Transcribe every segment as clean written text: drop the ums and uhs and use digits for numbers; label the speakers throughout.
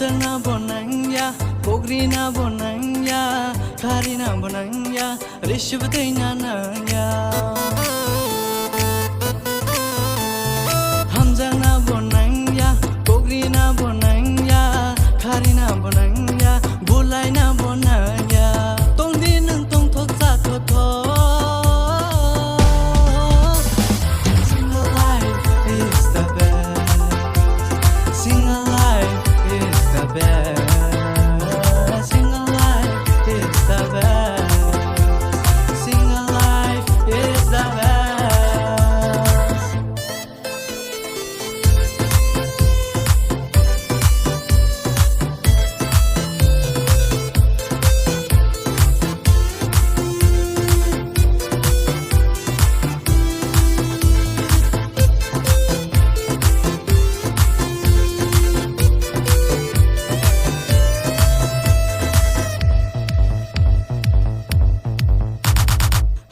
Speaker 1: Hamzana bonanya, Pogrina bonanya, Karina bonanya, Rishvatina nanya. Hamzana bonanya, Pogrina bonanya, Karina bonanya, Bulaina bonanya, Tongdin and Tong Toksa Toto. Single life is the best. Single life is the best. Single life is the best. Single life is the best.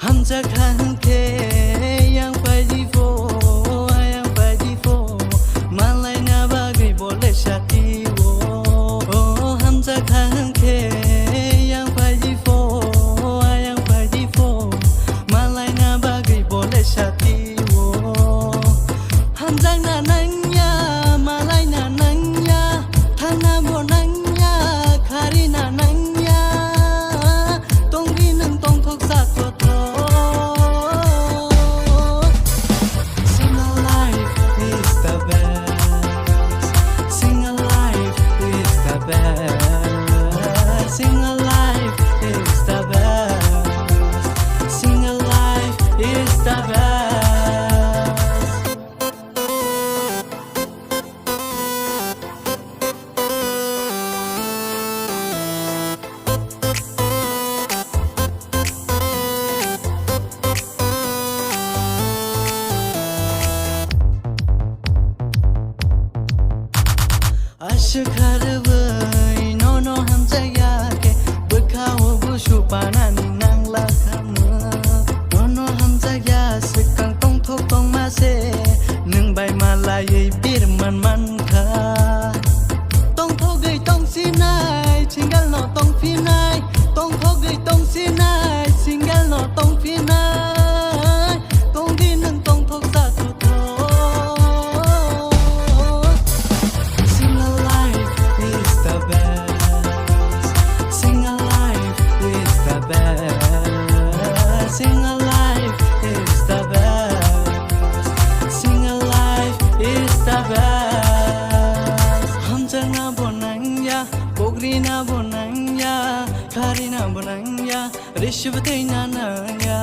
Speaker 1: Hamza Khan ke yang pagi fo, yang pagi fo, malai na bagi boleh syati wo. Oh Hamza Khan ke yang pagi fo, malai na bagi boleh syati wo. Hamza na nanya, malai na nanya, thana bo nanya, khari na nanya, tonggi nang tong thok sa thot. Single life is the best. Single life is the best. Ashkar vai no Hamza yake bekau bushu panani nang lakama no Hamza ya sekang tong thok tong mase nung bai malai bir man kha tong thok gai tong sinai singal no tong finai tong thok gai tong sinai singal no tong finai tong di nung tong thok sa tho. Single life is the best. Single life is the best. Single life is the best. Single life is the best. Hamzana bonanya, Pogrina bonanya, Karina bonanya, Rishvatina nanya.